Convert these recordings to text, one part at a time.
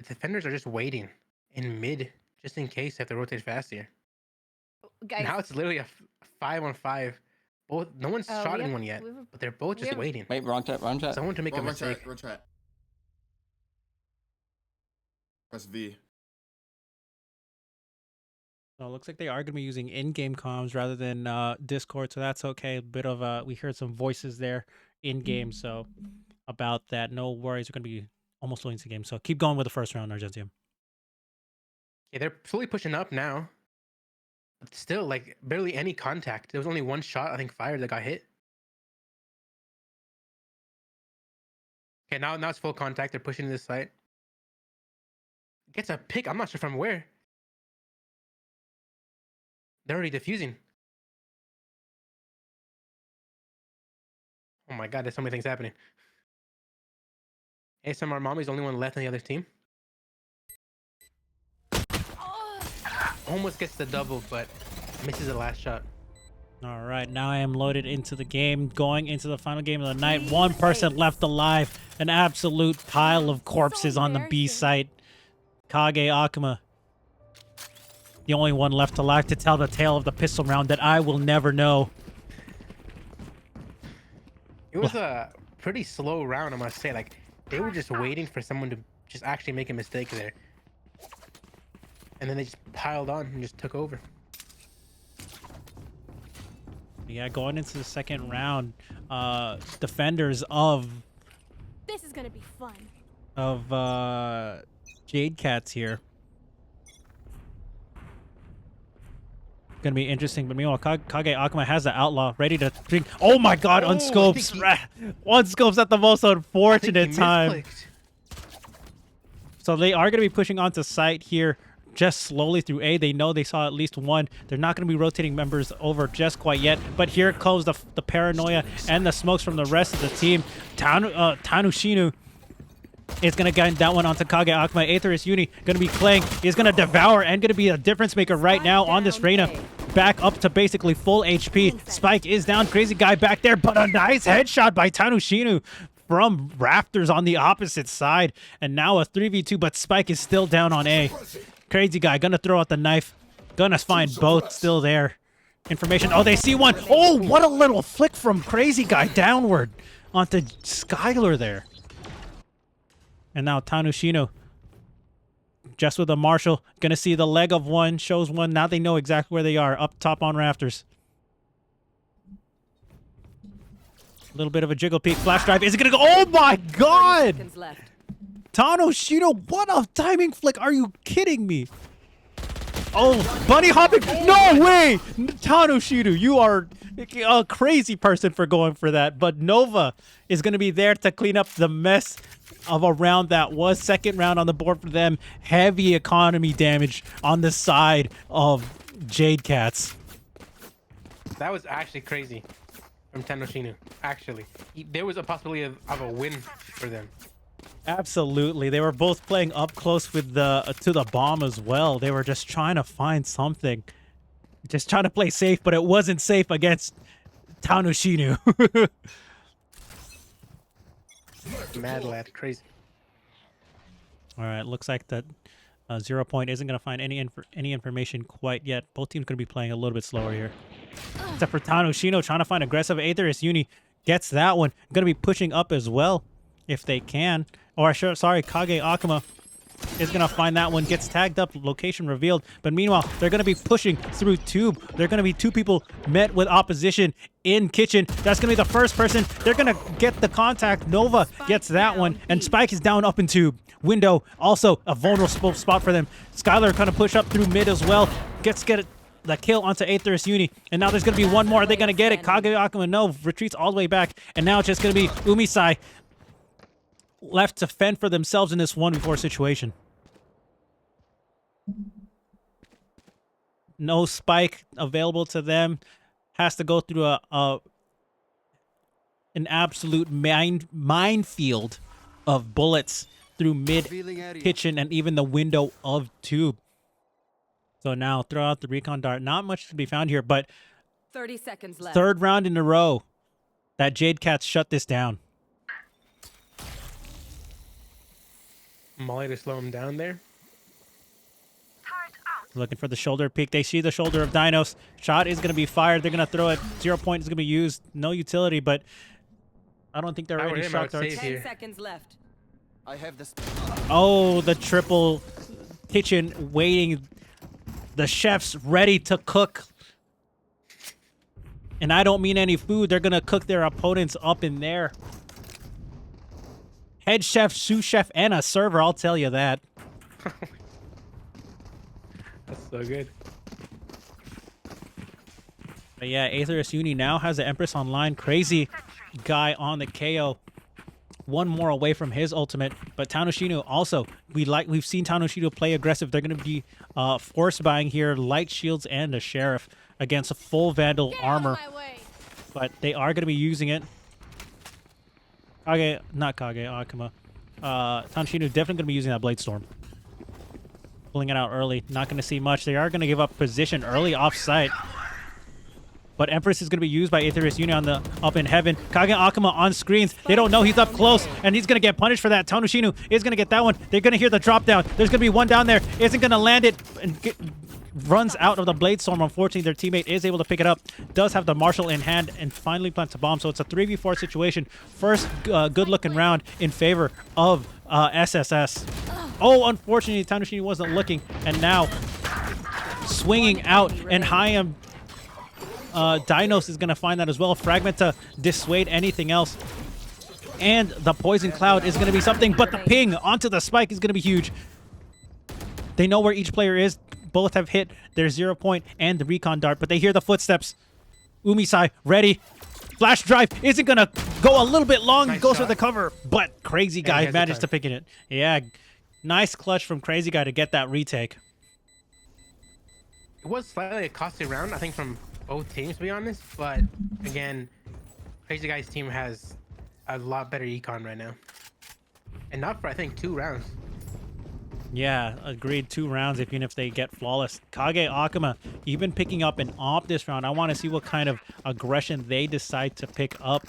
defenders are just waiting in mid just in case they have to rotate fast here. Guys, Now it's literally a 5-on-5. Both no one's shot anyone yet, but they're both just waiting. Wait, wrong chat, wrong chat. Someone to make a mistake. Wrong chat. Press V. So it looks like they are going to be using in-game comms rather than Discord, so that's okay. A bit of we heard some voices there in-game, so about that, no worries. We're going to be almost winning the game, so keep going with the first round, Argentium. Yeah, they're slowly pushing up now. But still, like, barely any contact. There was only one shot, I think, fired that got hit. Okay, now it's full contact. They're pushing to this site. Gets a pick. I'm not sure from where. They're already defusing. Oh my god, there's so many things happening. ASMR Mommy's the only one left on the other team. Almost gets the double, but misses the last shot. All right, now I am loaded into the game, going into the final game of the night. One person left alive. An absolute pile of corpses on the B site. Kage Akuma. The only one left alive to tell the tale of the pistol round that I will never know. It was a pretty slow round, I must say. Like, they were just waiting for someone to just actually make a mistake there. And then they just piled on and just took over. Yeah, going into the second round, defenders of... This is gonna be fun. Of Jade Cats here. Gonna be interesting, but meanwhile, Kage Akuma has the outlaw ready to drink. Oh my god, unscopes! Unscopes at the most unfortunate time. So they are gonna be pushing onto site here just slowly through A. They know they saw at least one. They're not gonna be rotating members over just quite yet, but here comes the paranoia and the smokes from the rest of the team. Tanushinu is going to get that one onto Kage Akuma. Aetherus Uni going to be playing. He's going to devour and going to be a difference maker right now on this Reyna. Back up to basically full HP. Spike is down. Crazy guy back there, but a nice headshot by Tanushinu from Rafters on the opposite side. And now a 3v2, but Spike is still down on A. Crazy guy going to throw out the knife. Going to find both still there. Information. Oh, they see one. Oh, what a little flick from Crazy guy downward onto Skylar there. And now Tanushino, just with a Marshall, gonna see the leg of one, shows one. Now they know exactly where they are, up top on Rafters. A little bit of a jiggle peek, flash drive. Is it gonna go? Oh my god! Tanushino, what a timing flick! Are you kidding me? Oh, bunny hopping! No way! Tanushino, you are a crazy person for going for that. But Nova is gonna be there to clean up the mess of a round that was. Second round on the board for them. Heavy economy damage on the side of Jade Cats. That was actually crazy from Tanushinu. Actually, there was a possibility of a win for them. Absolutely. They were both playing up close with the to the bomb as well. They were just trying to find something. Just trying to play safe, but it wasn't safe against Tanushinu. Mad lad, crazy. All right, looks like that 0 Point isn't going to find any information quite yet. Both teams going to be playing a little bit slower here. Except for Tanushino trying to find aggressive. Aetherus Uni gets that one. Going to be pushing up as well if they can. Or sorry, Kage Akuma is going to find that one. Gets tagged up, location revealed. But meanwhile, they're going to be pushing through tube. They're going to be two people met with opposition in kitchen. That's going to be the first person. They're going to get the contact. Nova gets that one. And Spike is down up in tube. Window, also a vulnerable spot for them. Skylar kind of push up through mid as well. Get the kill onto Aetherus Uni. And now there's going to be one more. Are they going to get it? Kage Akuma, no. Retreats all the way back. And now it's just going to be Umisai left to fend for themselves in this 1v4 situation. No Spike available to them. Has to go through an absolute minefield of bullets through mid kitchen and even the window of tube. So now throw out the recon dart. Not much to be found here, but 30 seconds left. Third round in a row that Jade Cats shut this down. Molly to slow him down there. Looking for the shoulder peek. They see the shoulder of Dinos. Shot is going to be fired. They're going to throw it. 0 point is going to be used. No utility, but I don't think there If I are were any him, I shot would darts. save 10 here. seconds left. I have this. Oh, the triple kitchen waiting. The chef's ready to cook. And I don't mean any food. They're going to cook their opponents up in there. Head chef, sous chef, and a server. I'll tell you that. That's so good. But yeah, Aetherus Uni now has the Empress online. Crazy guy on the KO. One more away from his ultimate. But Tanoshino also, we've seen Tanoshino play aggressive. They're going to be force buying here, light shields and a sheriff against a full Vandal armor. But they are going to be using it. Not Kage, Akuma. Tanoshino definitely going to be using that Blade Storm. Pulling it out early. Not going to see much. They are going to give up position early off-site. But Empress is going to be used by Aetherus Uni on the up in heaven. Kage Akuma on screens. They don't know he's up close, and he's going to get punished for that. Tanoshino is going to get that one. They're going to hear the drop down. There's going to be one down there. Isn't going to land it and runs out of the Blade Storm. Unfortunately, their teammate is able to pick it up. Does have the Marshal in hand and finally plants a bomb. So it's a 3v4 situation. First good-looking round in favor of SSS. Oh, unfortunately, Tanoshino wasn't looking, and now swinging out, and Hayam Dinos is going to find that as well. Fragment to dissuade anything else. And the Poison Cloud is going to be something, but the ping onto the spike is going to be huge. They know where each player is. Both have hit their 0 point and the recon dart, but they hear the footsteps. Umisai ready. Flash drive isn't going to go a little bit long. Nice Goes shot. for the cover, but Crazy he Guy has the managed to time. pick it. Yeah, nice clutch from Crazy Guy to get that retake. It was slightly a costly round, I think, from both teams, to be honest. But again, Crazy Guy's team has a lot better econ right now. And not for, I think, 2 rounds. Yeah, agreed. 2 rounds, even if they get flawless. Kage Akuma, even picking up an op this round. I want to see what kind of aggression they decide to pick up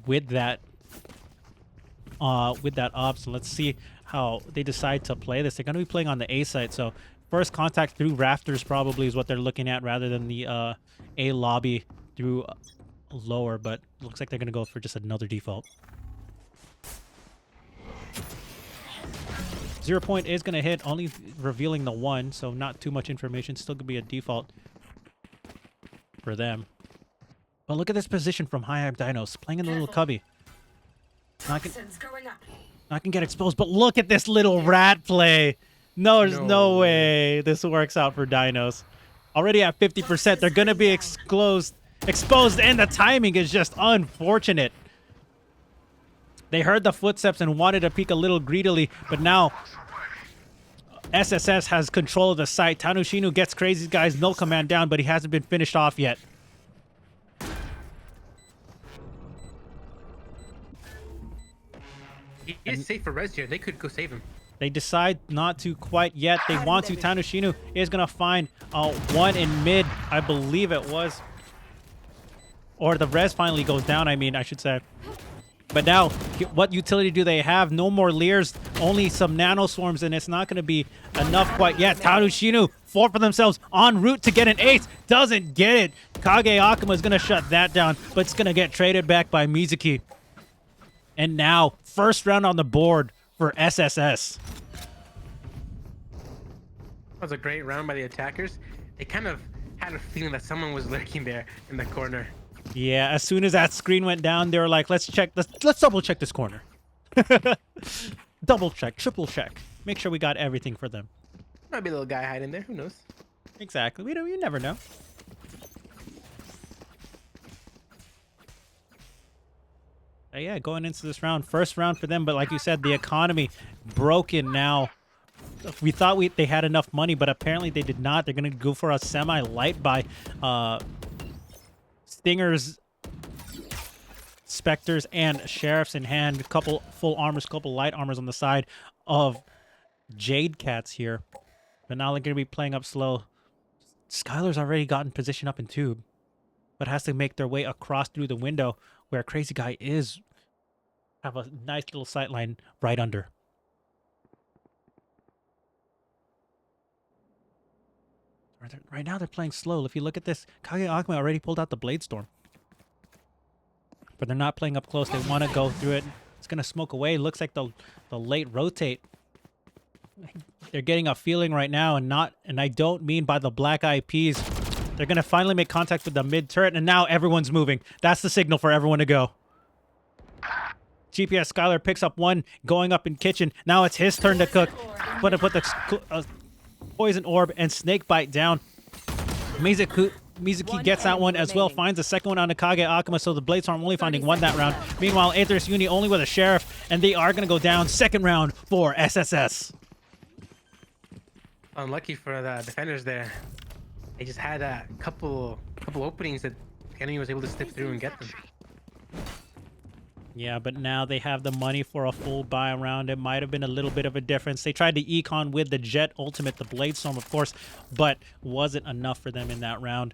with that op. So let's see how they decide to play this. They're going to be playing on the A side, so first contact through rafters probably is what they're looking at rather than the A lobby through lower, but looks like they're going to go for just another default. 0 point is going to hit, only revealing the 1, so not too much information. Still going to be a default for them. But look at this position from Hayam Dinos, playing in the little cubby. Not gonna get exposed, but look at this little rat play. No, there's no way this works out for Dinos. Already at 50%, they're going to be exposed, and the timing is just unfortunate. They heard the footsteps and wanted to peek a little greedily, but now SSS has control of the site. Tanoshino gets Crazy Guy's no command down, but he hasn't been finished off yet. He is safe for res here. They could go save him. They decide not to quite yet. They want to. Tanoshino is going to find one in mid, I believe it was. Or the res finally goes down, I should say. But now, what utility do they have? No more Leers, only some Nano Swarms, and it's not going to be enough quite yet. Tanoshino fought for themselves en route to get an ace. Doesn't get it. Kage Akuma is going to shut that down, but it's going to get traded back by Mizuki. And now, first round on the board for SSS. That was a great round by the attackers. They kind of had a feeling that someone was lurking there in the corner. Yeah, as soon as that screen went down, they were like, let's double check this corner. Double check, triple check. Make sure we got everything for them. Might be a little guy hiding there. Who knows? Exactly. You never know. Yeah, going into this round, first round for them, but like you said, the economy broken now. We thought they had enough money, but apparently they did not. They're going to go for a semi-light buy. Stingers, Spectres, and Sheriffs in hand. A couple full armors, couple light armors on the side of Jade Cats here. But now they're going to be playing up slow. Skylar's already gotten position up in tube, but has to make their way across through the window where Crazy Guy is. Have a nice little sight line right under. Right now they're playing slow. If you look at this, Kage Akuma already pulled out the Blade Storm. But they're not playing up close. They want to go through it. It's going to smoke away. Looks like the late rotate. They're getting a feeling right now, and I don't mean by the black eyed peas. They're going to finally make contact with the mid turret, and now everyone's moving. That's the signal for everyone to go. GPS Skylar picks up one, going up in kitchen. Now it's his turn to cook. But to put the poison orb and snake bite down. Mizuki gets that one as well, finds the second one on the Kage Akuma, so the Blade Storm only finding one that round. Meanwhile, Aether's Uni only with a Sheriff, and they are going to go down. Second round for SSS. Unlucky for the defenders there. They just had a couple openings that the enemy was able to slip through and get them. Yeah, but now they have the money for a full buy round. It might have been a little bit of a difference. They tried to econ with the Jet Ultimate, the Blade Storm, of course, but wasn't enough for them in that round.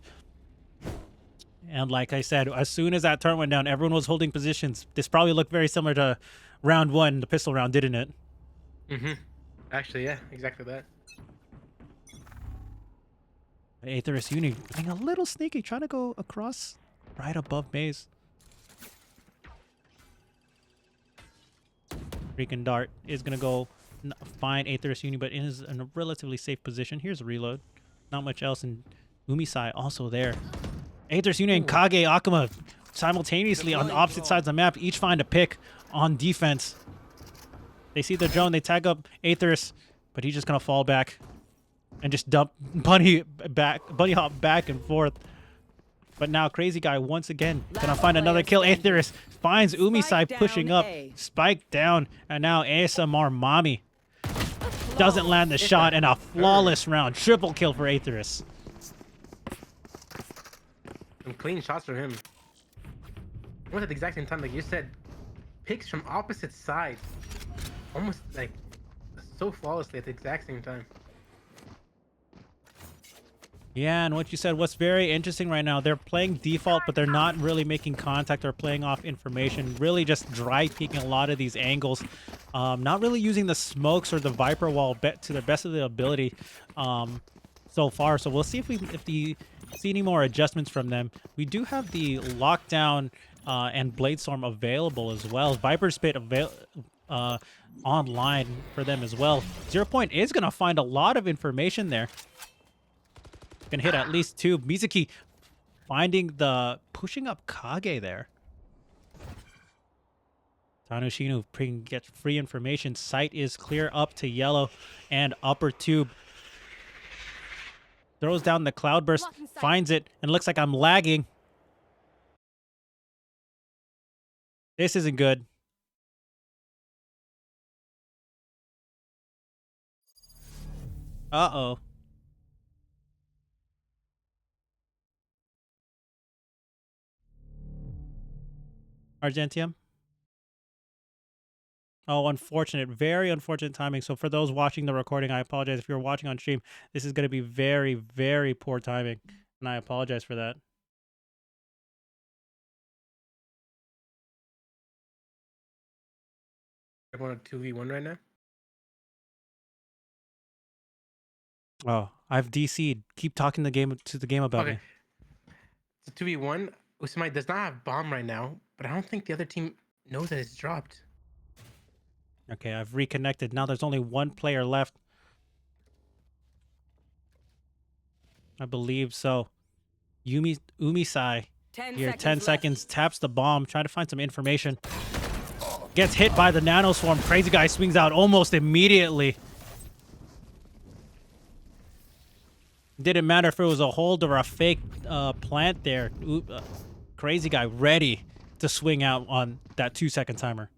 And like I said, as soon as that turn went down, everyone was holding positions. This probably looked very similar to round one, the pistol round, didn't it? Mm-hmm. Actually, yeah, exactly that. Aether's Uni being a little sneaky, trying to go across right above Maze. Freaking Dart is going to go find Aether's Uni, but is in a relatively safe position. Here's a reload. Not much else, and Umisai also there. Aether's Uni and Kage Akuma simultaneously on opposite sides of the map, each find a pick on defense. They see the drone, they tag up Aether's, but he's just going to fall back and just dump bunny hop back and forth. But now Crazy Guy once again gonna find another kill. Aether's finds Umisai pushing up, spike down, and now ASMR Mommy doesn't land the shot, and a flawless round. Triple kill for Aether's. Some clean shots from him. Almost at the exact same time, like you said, picks from opposite sides. Almost like so flawlessly at the exact same time. Yeah, and what you said, what's very interesting right now, they're playing default, but they're not really making contact or playing off information. Really just dry peeking a lot of these angles. Not really using the smokes or the Viper wall to the best of their ability so far. So we'll see if we see any more adjustments from them. We do have the lockdown and Blade Storm available as well. Viper Spit online for them as well. 0 Point is going to find a lot of information there. Gonna hit at least two. Mizuki finding pushing up Kage there. Tanushinu gets free information. Sight is clear up to yellow and upper tube. Throws down the cloudburst, finds it, and looks like I'm lagging. This isn't good. Uh-oh. Argentium? Oh, unfortunate. Very unfortunate timing. So for those watching the recording, I apologize. If you're watching on stream, this is going to be very, very poor timing. And I apologize for that. Everyone on 2v1 right now? Oh, I've DC'd. Keep talking to the game about me. It's a 2v1. Usumai does not have bomb right now, but I don't think the other team knows that it's dropped. Okay, I've reconnected. Now there's only one player left. I believe so. Umisai here, 10 seconds, taps the bomb, trying to find some information. Gets hit by the nanoswarm. Crazy Guy swings out almost immediately. Didn't matter if it was a hold or a fake plant there. Crazy Guy ready to swing out on that 2-second timer.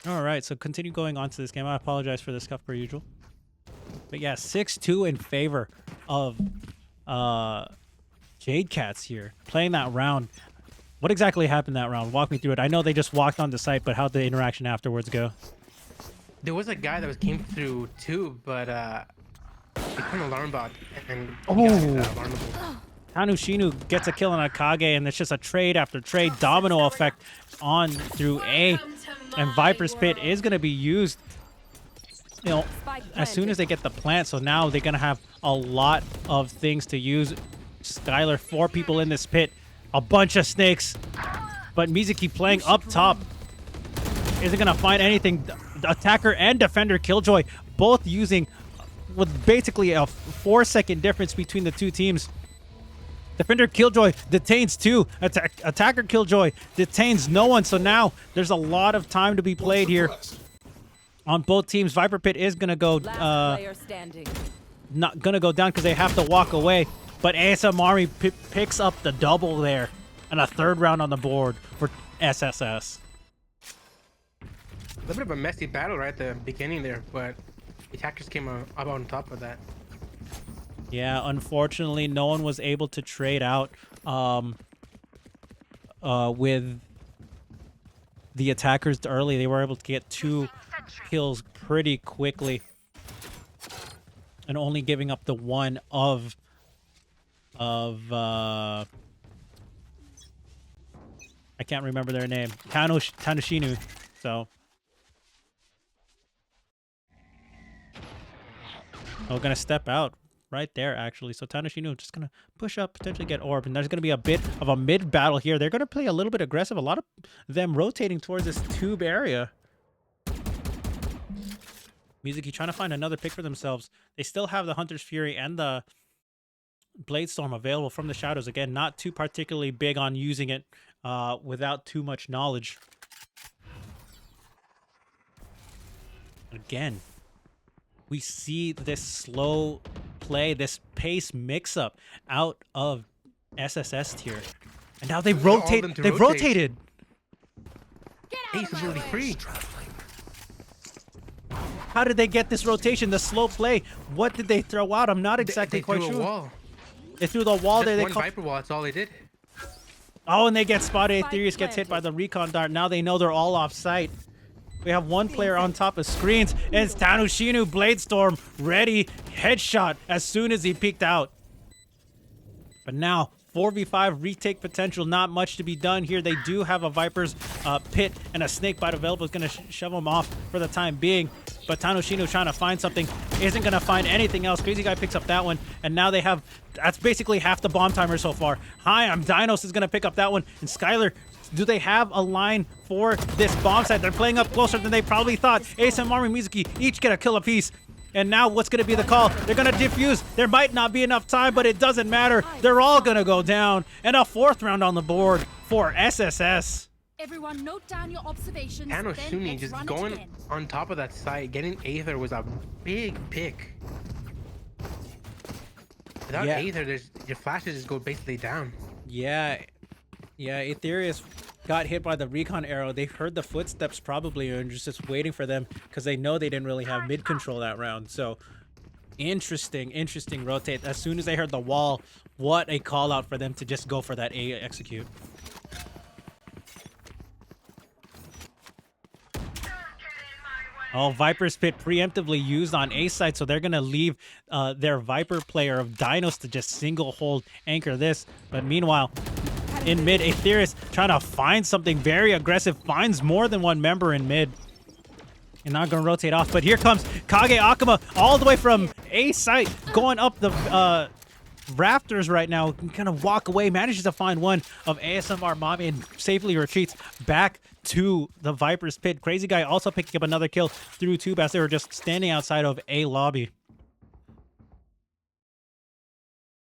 All right, so continue going on to this game. I apologize for the scuff per usual. But yeah, 6-2 in favor of Jade Cats here. Playing that round. What exactly happened that round? Walk me through it. I know they just walked on the site, but how'd the interaction afterwards go? There was a guy that came through too, but he put an alarm bot and Oh. got alarmable. Tanushinu gets a kill on Akage, and it's just a trade after trade, domino effect on through A. And Viper's Pit is going to be used, you know, as soon as they get the plant. So now they're going to have a lot of things to use. Skylar, 4 people in this pit, a bunch of snakes. But Mizuki playing up top isn't going to find anything. The attacker and defender Killjoy both using with basically a 4-second difference between the two teams. Defender Killjoy detains 2. Attacker Killjoy detains no one. So now there's a lot of time to be played here on both teams. Viper Pit is going to go not going to go down because they have to walk away. But ASM Army picks up the double there and a 3rd round on the board for SSS. A little bit of a messy battle right at the beginning there, but the attackers came up on top of that. Yeah, unfortunately, no one was able to trade out with the attackers early. They were able to get 2 kills pretty quickly, and only giving up the one of I can't remember their name, Tanushinu. So we're gonna step out right there, actually. So Tanushinu just gonna push up, potentially get orb, and there's gonna be a bit of a mid battle here. They're gonna play a little bit aggressive. A lot of them rotating towards this tube area. Mizuki trying to find another pick for themselves. They still have the Hunter's Fury and the Blade Storm available from the shadows. Again, not too particularly big on using it without too much knowledge. Again, we see this slow play, this pace mix-up out of SSS-Tier. And now they rotate. They've rotated. Ace is really free. How did they get this rotation? The slow play. What did they throw out? I'm not exactly quite sure. A wall. They threw the wall there. One Viper wall. That's all they did. Oh, and they get spotted. Aetherius gets hit by the recon dart. Now they know they're all off site. We have one player on top of screens, and it's Tanushinu, Blade Storm, ready, headshot as soon as he peeked out. But now, 4v5 retake potential, not much to be done here. They do have a Viper's Pit and a Snake Bite available. Is going to shove them off for the time being. But Tanushinu trying to find something, isn't going to find anything else. Crazy Guy picks up that one, and now they have, that's basically half the bomb timer so far. Hi, I'm Dinos is going to pick up that one, and Skylar, do they have a line for this bomb site? They're playing up closer than they probably thought. ASM Army, Mizuki each get a kill apiece. And now what's going to be the call? They're going to defuse. There might not be enough time, but it doesn't matter. They're all going to go down. And a 4th round on the board for SSS. Everyone note down your observations. Tanushinu just going on top of that site, getting Aether was a big pick. Without Aether, your flashes just go basically down. Yeah, Aetherius got hit by the recon arrow. They heard the footsteps probably and just waiting for them because they know they didn't really have mid control that round. So interesting rotate. As soon as they heard the wall, what a call out for them to just go for that A execute. Oh, Viper's Pit preemptively used on A side, so they're going to leave their Viper player of Dinos to just single hold anchor this. But meanwhile, in mid, Aetherius trying to find something very aggressive, finds more than one member in mid. And not going to rotate off, but here comes Kage Akuma all the way from A site, going up the rafters right now. Kind of walk away, manages to find one of ASMR Mommy and safely retreats back to the Viper's Pit. Crazy Guy also picking up another kill through tube as they were just standing outside of A lobby.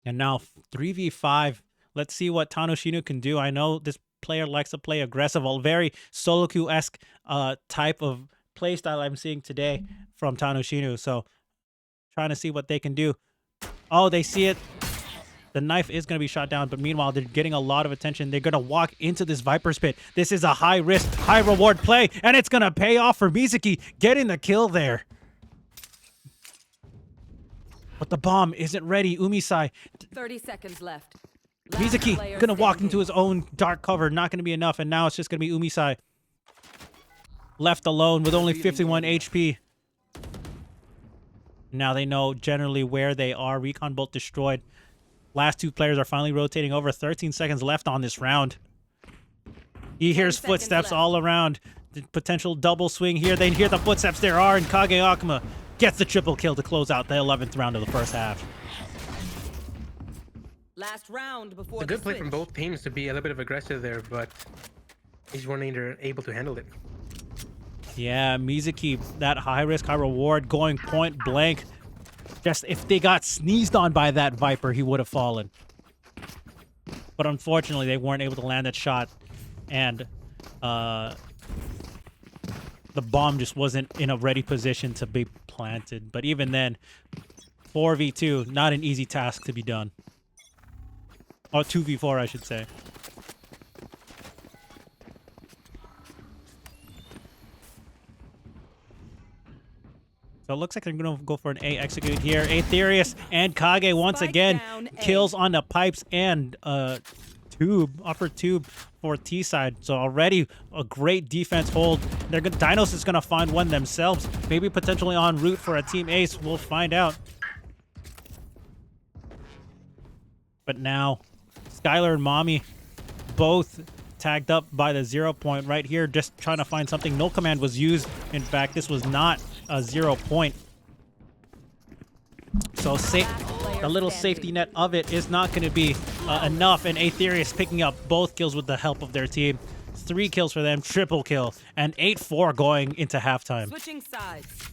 And now 3v5. Let's see what Tanushinu can do. I know this player likes to play aggressive, a very solo queue-esque type of playstyle I'm seeing today from Tanushinu. So trying to see what they can do. Oh, they see it. The knife is going to be shot down, but meanwhile, they're getting a lot of attention. They're going to walk into this Viper's Pit. This is a high-risk, high-reward play, and it's going to pay off for Mizuki getting the kill there. But the bomb isn't ready. Umisai. 30 seconds left. Mizuki going to walk into his own dark cover. Not going to be enough, and now it's just going to be Umisai left alone with only 51 HP. Now they know generally where they are. Recon Bolt destroyed. Last two players are finally rotating over. 13 seconds left on this round. He hears 10 seconds footsteps left. all around. The potential double swing here. They hear the footsteps. There are, and Kage Akuma gets the triple kill to close out the 11th round of the first half. Last round before It's a the good play switch. from both teams to be a little bit of aggressive there, but each one either able to handle it. Yeah, Mizuki, that high risk, high reward, going point blank. Just if they got sneezed on by that Viper, he would have fallen. But unfortunately, they weren't able to land that shot, and the bomb just wasn't in a ready position to be planted. But even then, 4v2, not an easy task to be done. Or 2v4, I should say. So it looks like they're going to go for an A execute here. Aetherius and Kage once Spike again down, A. kills on the pipes and tube, upper tube for T side. So already a great defense hold. They're gonna, Dinos is going to find one themselves. Maybe potentially en route for a team ace. We'll find out. But now, Skylar and Mommy both tagged up by the 0 point right here, just trying to find something. No command was used. In fact, this was not a 0 point. So the little safety net of it is not going to be enough, and Aetherius picking up both kills with the help of their team. 3 kills for them, triple kill, and 8-4 going into halftime. Switching sides.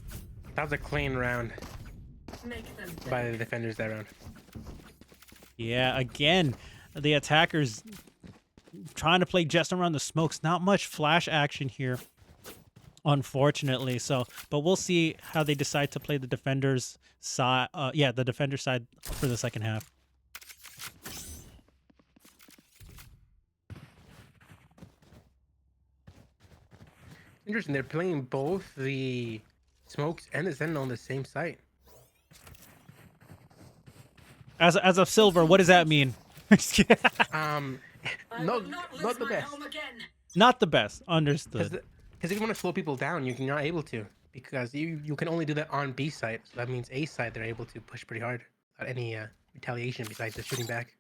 That was a clean round by the defenders that round. Yeah, again, the attackers trying to play just around the smokes. Not much flash action here, unfortunately. So, but we'll see how they decide to play the defenders side. Yeah, the defender side for the second half. Interesting. They're playing both the smokes and the Sentinel on the same site. As a silver, what does that mean? Not the best. Not the best. Understood. Because if you want to slow people down, you're not able to, because you can only do that on B side. So that means A side they're able to push pretty hard without any retaliation besides just shooting back.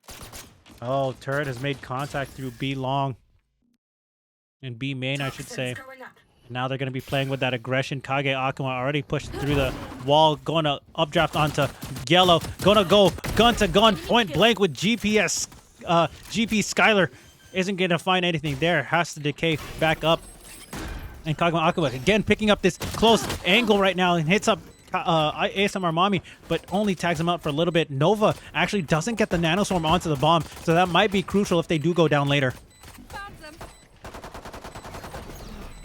Oh, turret has made contact through B long. And B main, I should say. Now they're going to be playing with that aggression. Kage Akuma already pushed through the wall, going to updraft onto yellow. Going to go gun to gun, point blank with GPS. GP Skylar isn't going to find anything there. Has to decay back up. And Kage Akuma again picking up this close angle right now and hits up ASMR Mommy, but only tags him out for a little bit. Nova actually doesn't get the nanoswarm onto the bomb, so that might be crucial if they do go down later.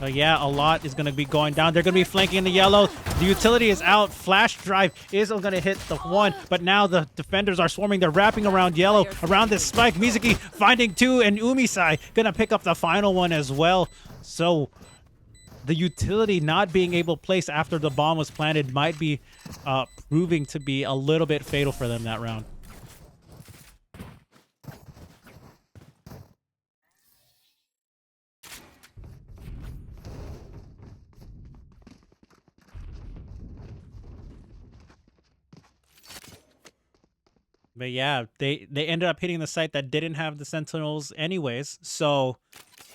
Yeah, a lot is going to be going down. They're going to be flanking in the yellow. The utility is out. Flash drive is going to hit the one, but now the defenders are swarming. They're wrapping around yellow, around this spike. Mizuki finding 2, and Umisai going to pick up the final one as well. So the utility not being able to place after the bomb was planted might be proving to be a little bit fatal for them that round. But yeah, they ended up hitting the site that didn't have the Sentinels anyways. So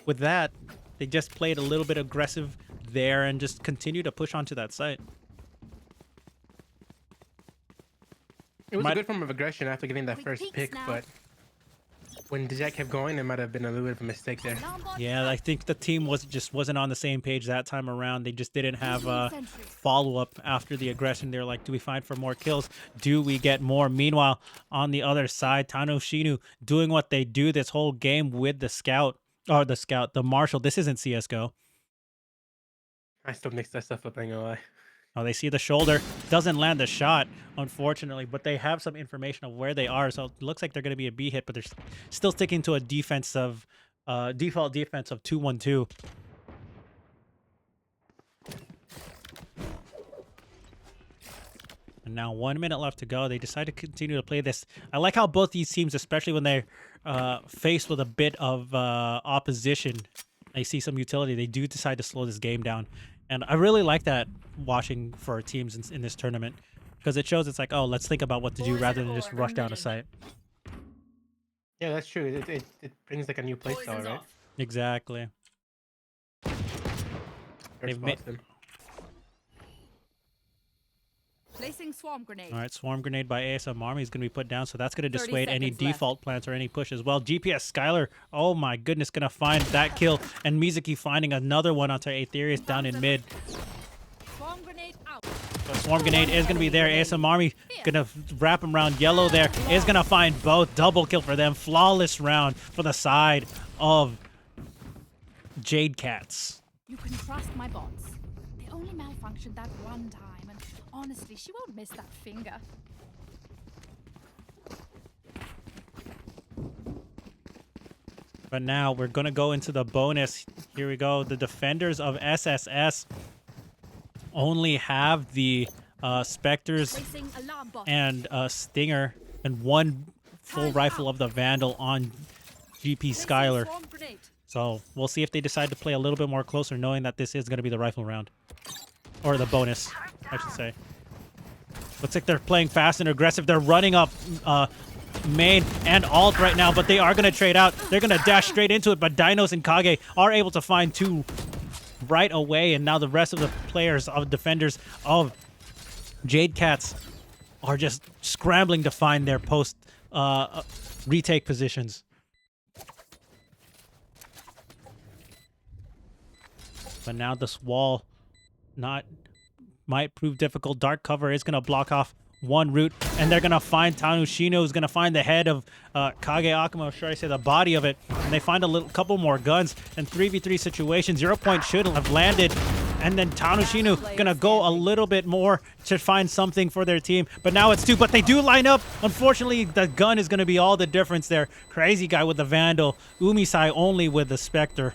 with that, they just played a little bit aggressive there and just continued to push onto that site. It was a good form of aggression after getting that first pick, but when Jade kept going, it might have been a little bit of a mistake there. Yeah, I think the team wasn't on the same page that time around. They just didn't have a follow-up after the aggression. They're like, do we find for more kills? Do we get more? Meanwhile, on the other side, Tano Shinu doing what they do this whole game with the scout, or the Marshal. This isn't CSGO. I still mix that stuff up, I ain't gonna lie. Oh, they see the shoulder. Doesn't land the shot, unfortunately, but they have some information of where they are. So it looks like they're going to be a B hit, but they're still sticking to a defensive, default defense of 2-1-2. And now 1 minute left to go. They decide to continue to play this. I like how both these teams, especially when they're faced with a bit of opposition, they see some utility. They do decide to slow this game down. And I really like that watching for teams in this tournament, because it shows it's like, oh, let's think about what to do rather than just rush down a site. Yeah, that's true. It brings like a new playstyle, right? Exactly. Or They've made- spots them. Placing swarm grenade. All right, swarm grenade by ASM Army is going to be put down, so that's going to 30 dissuade any seconds left. default plants or any push as well. GPS Skylar, oh my goodness, going to find that kill, and Mizuki finding another one onto Aetherius down in mid. Swarm grenade out. So swarm grenade is going to be there. ASM Army going to wrap him around yellow there. Is going to find both. Double kill for them. Flawless round for the side of Jade Cats. You can trust my bots. They only malfunctioned that one time, and honestly, she won't miss that finger. But now we're going to go into the bonus. Here we go. The defenders of SSS only have the Spectres Placing alarm bot. and Stinger and one full rifle of the Vandal on GP Placing Skylar. swarm grenade. So we'll see if they decide to play a little bit more closer, knowing that this is going to be the rifle round. Or the bonus, I should say. Looks like they're playing fast and aggressive. They're running up main and alt right now, but they are going to trade out. They're going to dash straight into it, but Dinos and Kage are able to find two right away, and now the rest of the players of defenders of Jade Cats are just scrambling to find their post retake positions. But now this wall might prove difficult. Dark cover is going to block off one route, and they're going to find Tanushino, who's going to find the head of Kage Akuma, or should I say the body of it, and they find a couple more guns, and 3v3 situation. 0 point should have landed, and then Tanushino going to go a little bit more to find something for their team, but now it's two, but they do line up. Unfortunately, the gun is going to be all the difference there. Crazy guy with the Vandal, Umisai only with the Spectre.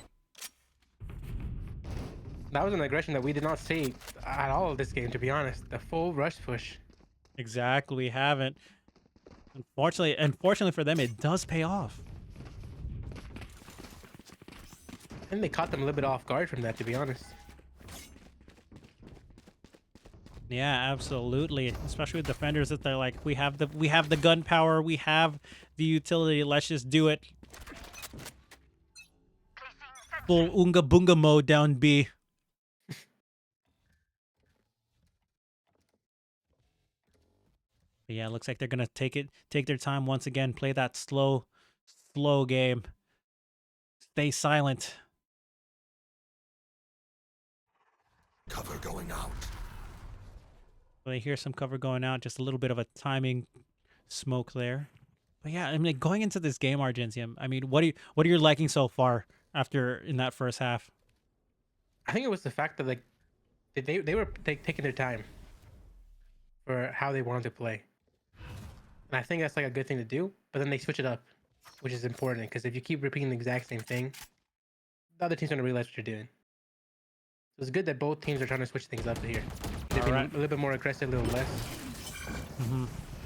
That was an aggression that we did not see at all this game, to be honest. The full rush push. Exactly, we haven't. Unfortunately for them, it does pay off. And they caught them a little bit off guard from that, to be honest. Yeah, absolutely. Especially with defenders that they're like, we have the gun power, we have the utility, let's just do it. Full Unga Bunga mode down B. But yeah, it looks like they're gonna take their time once again, play that slow game. Stay silent. Cover going out. Well, I hear some cover going out, just a little bit of a timing smoke there. But yeah, I mean, going into this game, Argentium, I mean, what are you liking so far after in that first half? I think it was the fact that like they were taking their time for how they wanted to play, and I think that's like a good thing to do. But then they switch it up, which is important, because if you keep repeating the exact same thing, the other team's gonna realize what you're doing. So it's good that both teams are trying to switch things up here. They've been a little bit more aggressive, a little less.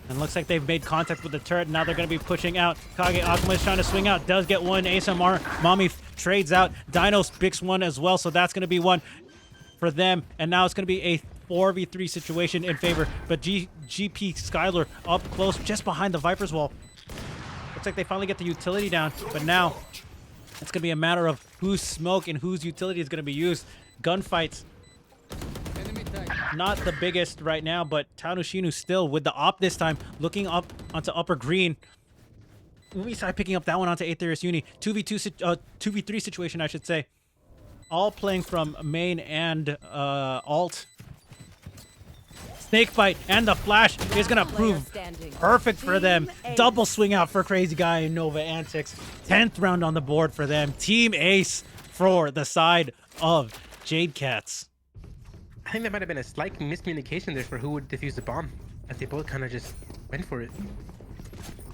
And looks like they've made contact with the turret. Now they're going to be pushing out. Kage Akuma is trying to swing out. Does get one. ASMR Mommy trades out. Dinos picks one as well. So that's going to be one for them. And now it's going to be a 4v3 situation in favor. But GP Skylar up close just behind the Viper's wall. Looks like they finally get the utility down. But now it's going to be a matter of whose smoke and whose utility is going to be used. Gunfights. Not the biggest right now, but Tanushino still with the op this time, looking up onto upper green. Umisai picking up that one onto Aetherius Uni. 2v3 situation, I should say. All playing from main and alt. Snakebite and the flash is going to prove perfect for them. Double swing out for Crazy Guy and Nova Antics. 10th round on the board for them. Team ace for the side of Jade Cats. I think there might have been a slight miscommunication there for who would defuse the bomb, as they both kind of just went for it.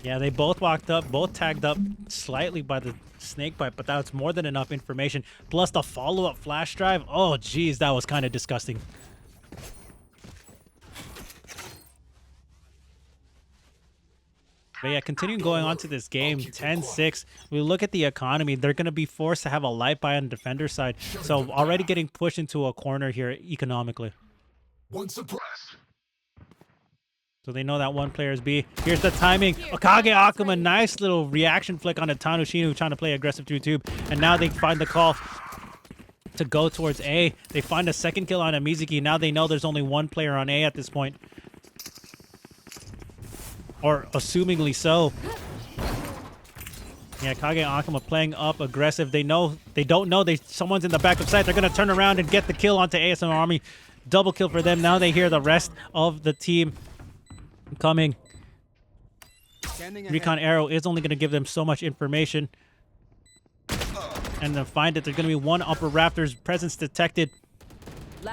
Yeah, they both walked up, both tagged up slightly by the snakebite, but that's more than enough information. Plus the follow-up flash drive. Oh, geez, that was kind of disgusting. But yeah, continuing going on to this game, 10-6. We look at the economy. They're going to be forced to have a light buy on the defender side. So already getting pushed into a corner here economically. One suppressed. So they know that one player is B. Here's the timing. Okage Akuma, nice little reaction flick on a Tanushinu trying to play aggressive through tube. And now they find the call to go towards A. They find a second kill on a Mizuki. Now they know there's only one player on A at this point. Or assumingly so. Yeah, Kage Akuma playing up aggressive. They don't know someone's in the back of sight. They're gonna turn around and get the kill onto ASM Army. Double kill for them. Now they hear the rest of the team coming. Recon Arrow is only gonna give them so much information. And then find that there's gonna be one upper rafters presence detected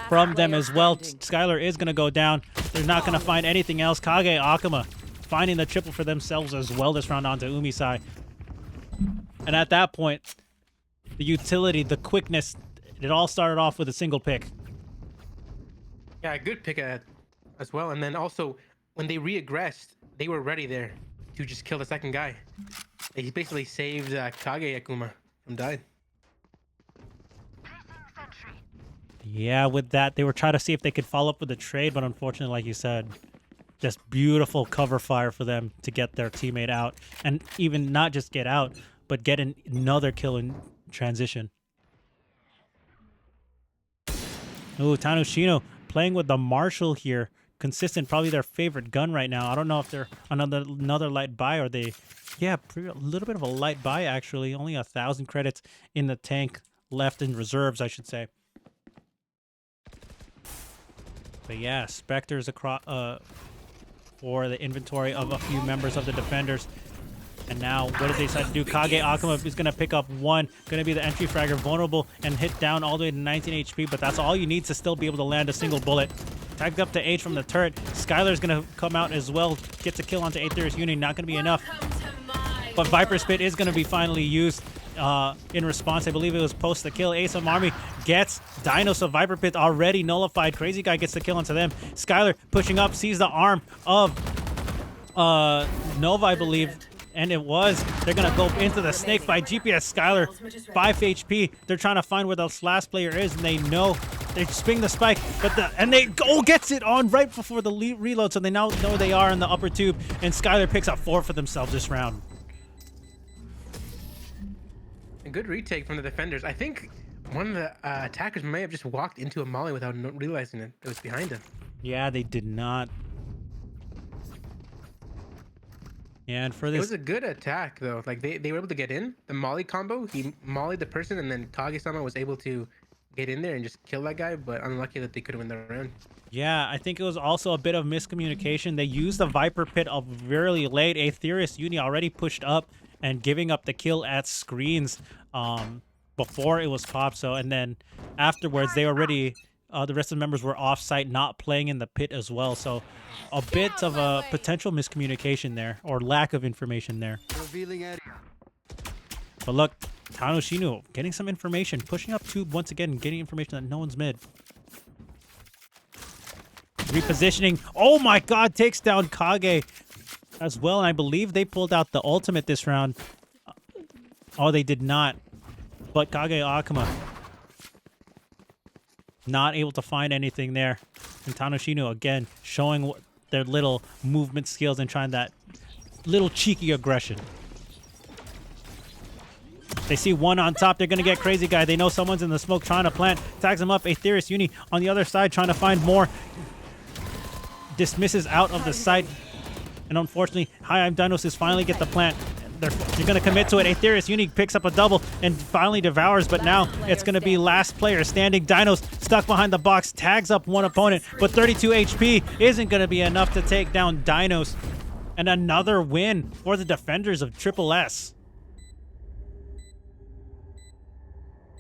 from them as well. Skylar is gonna go down. They're not gonna find anything else. Kage Akuma finding the triple for themselves as well this round onto Umisai. And at that point, the utility, the quickness, it all started off with a single pick. Yeah, good pick as well. And then also, when they re-aggressed, they were ready there to just kill the second guy. They basically saved Kage Akuma from dying. Yeah, with that, they were trying to see if they could follow up with a trade, but unfortunately, like you said, just beautiful cover fire for them to get their teammate out. And even not just get out, but get another kill in transition. Ooh, Tanushino playing with the Marshall here. Consistent, probably their favorite gun right now. I don't know if they're another light buy or they... Yeah, a little bit of a light buy, actually. Only 1,000 credits in the tank left in reserves, I should say. But yeah, Spectres across for the inventory of a few members of the defenders. And now, what did they decide to do? Kage Akuma is going to pick up one. Going to be the entry fragger, vulnerable, and hit down all the way to 19 HP. But that's all you need to still be able to land a single bullet. Tagged up to H from the turret. Skylar's going to come out as well. Gets a kill onto Aetherius Uni. Not going to be enough. But Viper Spit is going to be finally used in response. I believe it was post the kill. ASM Army gets Dino, so Viper Pit already nullified. Crazy Guy gets the kill onto them. Skylar pushing up, sees the arm of Nova, I believe. And it was. They're going to go into the snake fight. GPS Skylar, 5 HP. They're trying to find where the last player is, and they know. They swing the spike, and they gets it on right before the reload, so they now know they are in the upper tube, and Skylar picks up 4 for themselves this round. A good retake from the defenders. I think one of the attackers may have just walked into a molly without realizing it was behind him. Yeah, they did not. Yeah, and for this... It was a good attack, though. Like, they were able to get in. The molly combo, he mollied the person, and then Kage-sama was able to get in there and just kill that guy, but unlucky that they couldn't win the round. Yeah, I think it was also a bit of miscommunication. They used the Viper Pit very late. Aetherius Uni already pushed up and giving up the kill at screens before it was popped. So, and then afterwards, they already... the rest of the members were off-site, not playing in the pit as well. So a bit of a potential miscommunication there, or lack of information there. But look, Tanushino getting some information, pushing up tube once again, getting information that no one's mid. Repositioning. Oh my god, takes down Kage as well. And I believe they pulled out the ultimate this round. Oh, they did not. But Kage Akuma not able to find anything there. And Tanushino again showing their little movement skills and trying that little cheeky aggression. They see one on top. They're going to get Crazy Guy. They know someone's in the smoke trying to plant. Tags him up. Aetherius Uni on the other side trying to find more. Dismisses out of the site. And unfortunately, Hi, I'm Dinos is finally get the plant. They're going to commit to it. Aetherius Uni picks up a double and finally devours, but now it's going to be last player standing. Dinos stuck behind the box, tags up one opponent, but 32 HP isn't going to be enough to take down Dinos. And another win for the defenders of Triple S.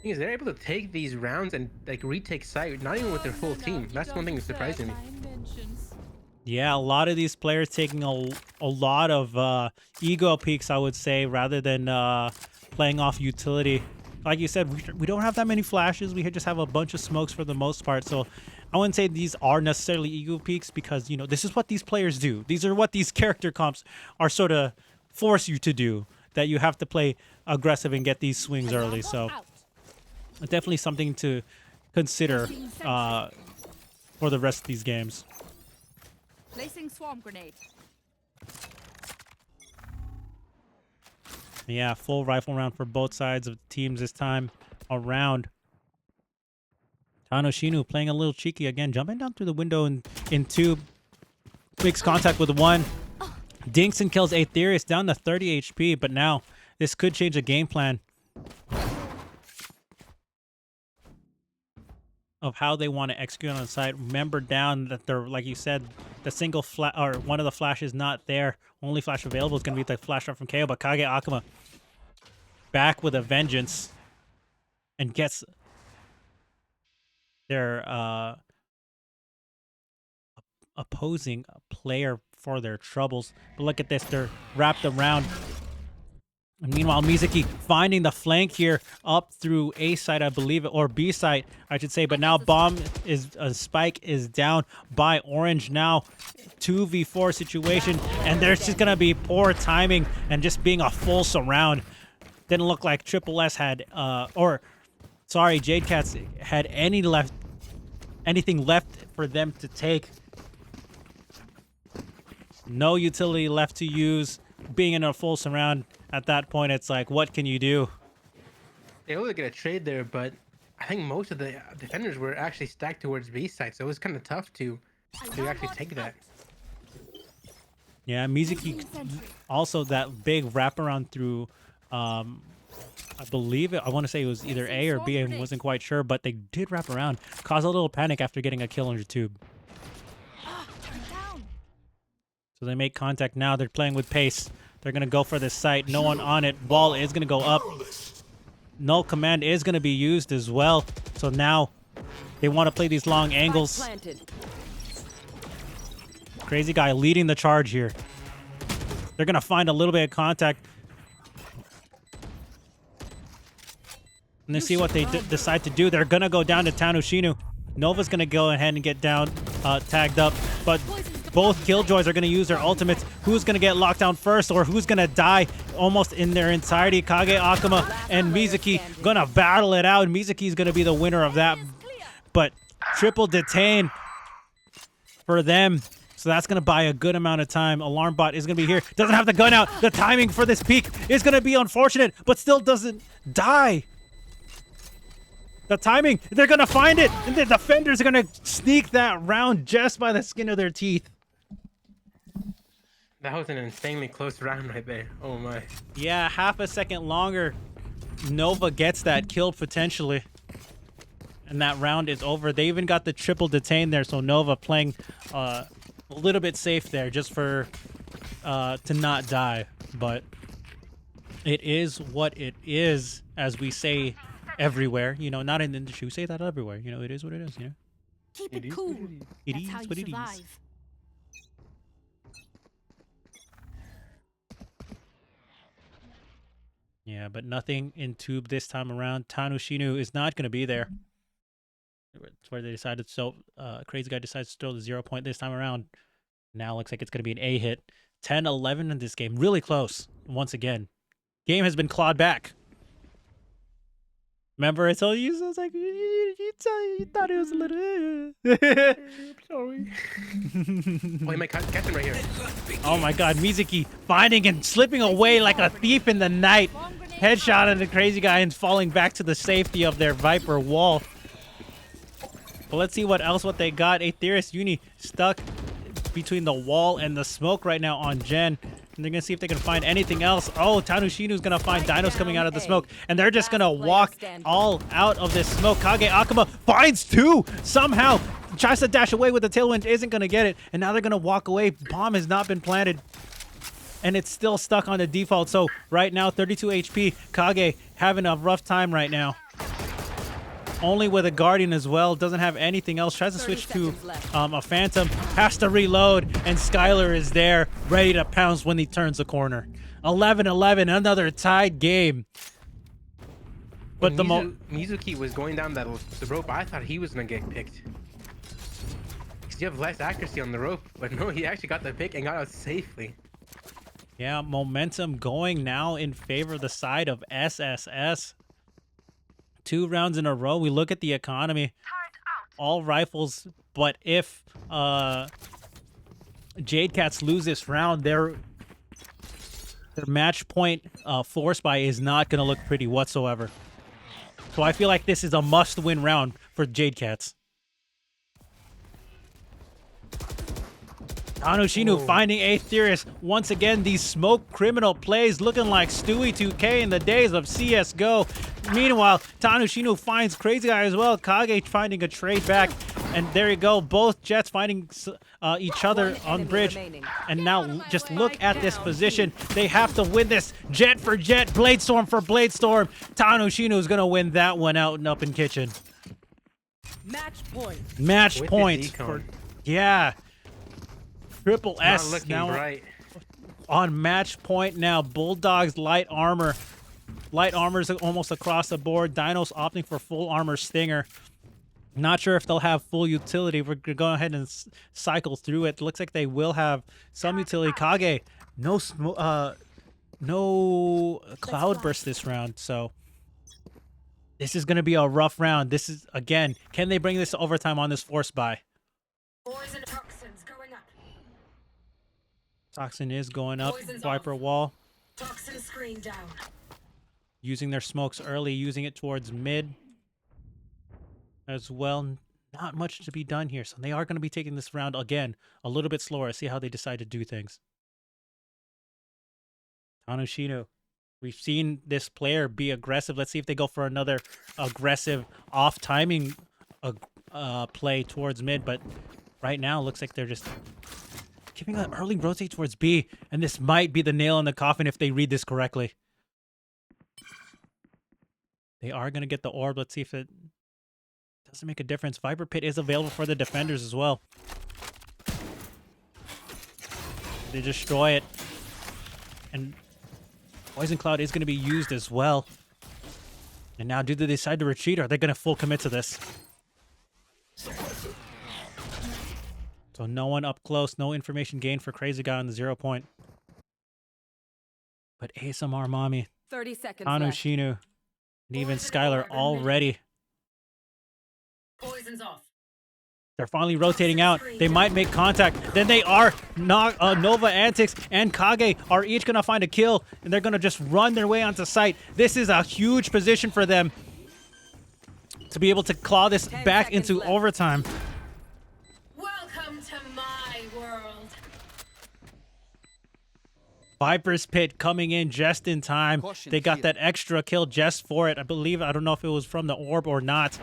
Thing is, they're able to take these rounds and like retake site, not even with their full team. That's one thing that's surprising me. Yeah, a lot of these players taking a lot of ego peaks, I would say, rather than playing off utility. Like you said, we don't have that many flashes. We just have a bunch of smokes for the most part. So I wouldn't say these are necessarily ego peaks because, you know, this is what these players do. These are what these character comps are sort of force you to do, that you have to play aggressive and get these swings early. So definitely something to consider for the rest of these games. Placing swarm grenade. Yeah, full rifle round for both sides of the teams this time around. Tanoshinu playing a little cheeky again, jumping down through the window in two. Makes contact with one. Dinkson kills Aetherius down to 30 HP, but now this could change the game plan of how they want to execute on the site. Remember down that they're, like you said, the single flash or one of the flashes not there. Only flash available is going to be the flash shot from KO, but Kage Akuma back with a vengeance and gets their opposing player for their troubles. But look at this, they're wrapped around. And meanwhile, Mizuki finding the flank here up through A side, I believe, or B side, I should say. But now Spike is down by Orange now. 2v4 situation, and there's just gonna be poor timing and just being a full surround. Didn't look like Triple S had, Jade Cats had anything left for them to take. No utility left to use. Being in a full surround at that point, it's like, what can you do? They were get a trade there, but I think most of the defenders were actually stacked towards B side, so it was kind of tough to actually take that. Yeah, Mizuki also that big wraparound through, I believe I want to say it was either A or B. I wasn't quite sure, but they did wrap around, cause a little panic after getting a kill on your tube. So they make contact now. They're playing with pace. They're going to go for this site. No one on it. Ball is going to go up. Null command is going to be used as well. So now they want to play these long angles. Crazy guy leading the charge here. They're going to find a little bit of contact. And then see what they decide to do. They're going to go down to Tanoshinu. Nova's going to go ahead and get down, tagged up. But both Killjoys are going to use their ultimates. Who's going to get locked down first, or who's going to die almost in their entirety? Kage Akuma and Mizuki going to battle it out. Mizuki's going to be the winner of that. But triple detain for them. So that's going to buy a good amount of time. Alarm bot is going to be here. Doesn't have the gun out. The timing for this peak is going to be unfortunate, but still doesn't die. The timing, they're going to find it. And the defenders are going to sneak that round just by the skin of their teeth. That was an insanely close round right there. Oh my. Yeah, half a second longer. Nova gets that kill potentially. And that round is over. They even got the triple detain there, so Nova playing a little bit safe there just for to not die. But it is what it is, as we say everywhere. You know, not in the industry. We say that everywhere. You know, it is what it is, you know? Keep it cool. It That's is how you what it is. survive. Yeah, but nothing in tube this time around. Tanoshinu is not going to be there. It's where they decided. So Crazy Guy decides to throw the 0 point this time around. Now looks like it's going to be an A hit. 10-11 in this game. Really close once again. Game has been clawed back. Remember I told you? So I was like, you thought it was a little... Sorry. Oh, he might catch him right here. Oh my god, Mizuki finding and slipping away like a thief in the night. Headshot on the Crazy Guy and falling back to the safety of their Viper wall. But let's see what they got. Aetherius Uni stuck between the wall and the smoke right now on Jen. And they're going to see if they can find anything else. Oh, Tanushinu's going to find dinos coming out of the smoke. And they're just going to walk all out of this smoke. Kage Akuma finds two somehow. Tries to dash away with the tailwind. Isn't going to get it. And now they're going to walk away. Bomb has not been planted. And it's still stuck on the default. So right now, 32 HP. Kage having a rough time right now. Only with a Guardian as well. Doesn't have anything else. Tries to switch to a Phantom. Has to reload. And Skylar is there, ready to pounce when he turns the corner. 11-11. Another tied game. But the Mizuki was going down the rope. I thought he was going to get picked. Because you have less accuracy on the rope. But no, he actually got the pick and got out safely. Yeah, momentum going now in favor of the side of SSS. 2 rounds in a row. We look at the economy. All rifles, but if Jade Cats lose this round, their match point force buy is not going to look pretty whatsoever. So I feel like this is a must-win round for Jade Cats. Tanushinu finding Aetherius. Once again, these smoke criminal plays looking like Stewie 2K in the days of CSGO. Meanwhile, Tanushinu finds Crazy Guy as well. Kage finding a trade back. And there you go. Both Jets finding each other on bridge. And now just look at this position. They have to win this. Jet for Jet. Bladestorm for Bladestorm. Tanushinu is going to win that one out and up in kitchen. Match point. Match With point. the decon. Yeah. Triple Not S looking now bright. on match point now. Bulldogs light armor. Light armor's almost across the board. Dinos opting for full armor Stinger. Not sure if they'll have full utility. We're gonna go ahead and cycle through it. Looks like they will have some utility. Kage, no cloud burst this round, so this is gonna be a rough round. This is, again, can they bring this to overtime on this force buy? Poison toxins going up. Toxin is going up. Poison's Viper off. wall. Toxin screen down. Using their smokes early, using it towards mid as well. Not much to be done here, so they are going to be taking this round again a little bit slower. See how they decide to do things. Tanushinu, we've seen this player be aggressive. Let's see if they go for another aggressive off timing play towards mid, but right now looks like they're just giving an early rotate towards B, and this might be the nail in the coffin if they read this correctly. They are going to get the orb. Let's see if it doesn't make a difference. Viper Pit is available for the defenders as well. They destroy it. And Poison Cloud is going to be used as well. And now do they decide to retreat, or are they going to full commit to this? So no one up close. No information gained for Crazy Guy on the 0 point. But ASMR Mommy, 30 seconds left. Tanushinu, and even Skylar already. Poison's off. They're finally rotating out. They might make contact. Then they are. Nova Antics and Kage are each going to find a kill, and they're going to just run their way onto site. This is a huge position for them to be able to claw this 10 back seconds into left. overtime. Welcome to my world. Viper's Pit coming in just in time. They got that extra kill just for it. I believe, I don't know if it was from the orb or not,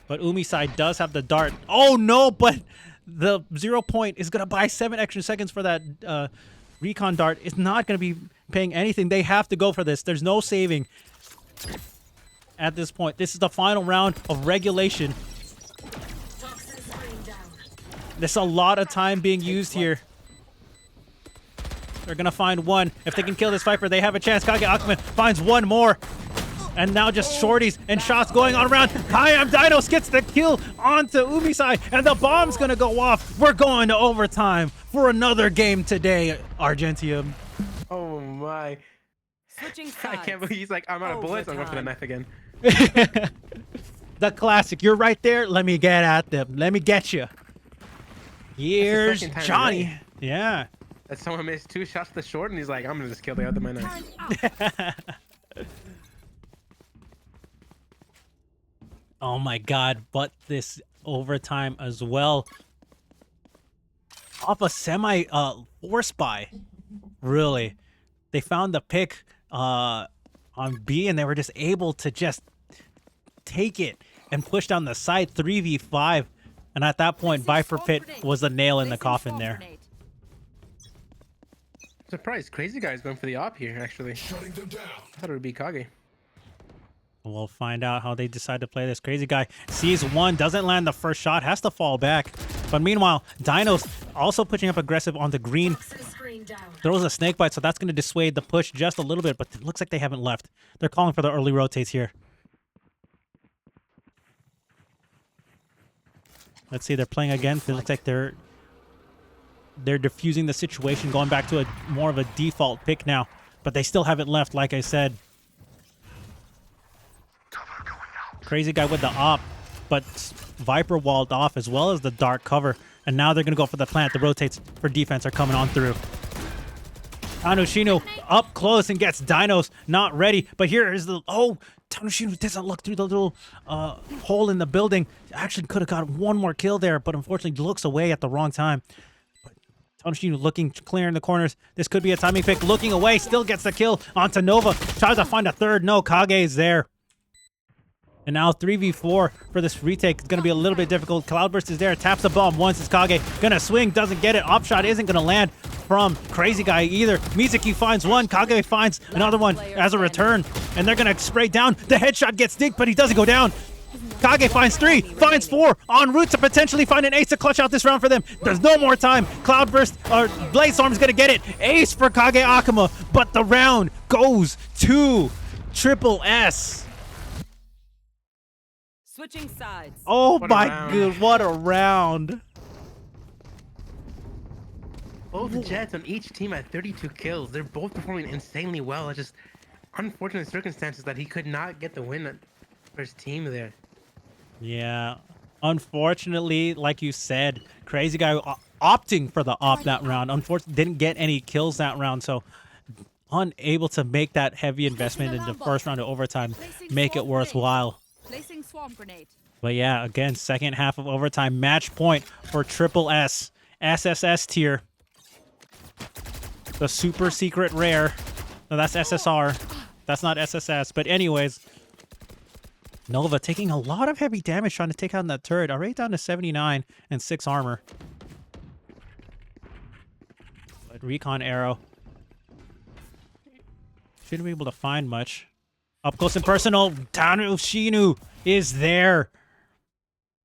but Umisai does have the dart. Oh no, but the 0 point is going to buy 7 extra seconds for that recon dart. It's not going to be paying anything. They have to go for this. There's no saving at this point. This is the final round of regulation. Toxin screen down. There's a lot of time being used here. They're going to find one. If they can kill this Viper, they have a chance. Kage Aquaman finds one more. And now just shorties and shots going on around. Hayam Dinos gets the kill onto Umisai, and the bomb's going to go off. We're going to overtime for another game today, Argentium. Oh my. Switching I sides. can't believe he's like, I'm out of bullets. I'm going for the knife again. The classic. You're right there. Let me get at them. Let me get you. Here's second time Johnny. today. Yeah. That someone missed 2 shots to the short, and he's like, I'm going to just kill the other man. Turn up. Oh my god, but this overtime as well. Off a semi force buy. Really. They found the pick on B, and they were just able to just take it and push down the side 3v5. And at that point, Viper Pit was the nail in the coffin there. Surprised. Crazy Guy's going for the op here, actually. Shutting them down. I thought it would be Kage. We'll find out how they decide to play this. Crazy Guy sees one, doesn't land the first shot, has to fall back. But meanwhile, Dinos also pushing up aggressive on the green. Toxin screen down. Throws a snake bite, so that's going to dissuade the push just a little bit, but it looks like they haven't left. They're calling for the early rotates here. Let's see, they're playing again. It looks like they're diffusing the situation, going back to a more of a default pick now. But they still haven't left, like I said. Crazy Guy with the op, but Viper walled off as well as the dark cover. And now they're going to go for the plant. The rotates for defense are coming on through. Tanushino up close and gets Dinos not ready. But here is the... Oh, Tanushino doesn't look through the little hole in the building. Actually could have got one more kill there, but unfortunately looks away at the wrong time. Tanushino looking, clearing the corners. This could be a timing pick. Looking away, still gets the kill onto Nova. Tries to find a third. No, Kage is there. And now 3v4 for this retake. It's going to be a little bit difficult. Cloudburst is there. Taps the bomb once. It's Kage. Going to swing. Doesn't get it. Op shot isn't going to land from Crazy Guy either. Mizuki finds one. Kage finds another one as a return. And they're going to spray down. The headshot gets dinked, but he doesn't go down. Kage finds 3, finds 4, en route to potentially find an ace to clutch out this round for them. There's no more time. Cloudburst, or Bladestorm is going to get it. Ace for Kage Akuma, but the round goes to Triple S. Switching sides. Oh What a my round. god, what a round. Both Jets on each team had 32 kills. They're both performing insanely well. It's just unfortunate circumstances that he could not get the win for his team there. Yeah, unfortunately, like you said, Crazy Guy opting for the op that round. Unfortunately, didn't get any kills that round, so unable to make that heavy investment in the first round of overtime, make it worthwhile. Placing swarm grenade. But yeah, again, second half of overtime, match point for Triple S, SSS-Tier. The super secret rare. No, that's SSR. That's not SSS. But anyways, Nova taking a lot of heavy damage trying to take out that turret. Already down to 79 and 6 armor. But recon arrow. Shouldn't be able to find much. Up close and personal, Tanushino is there.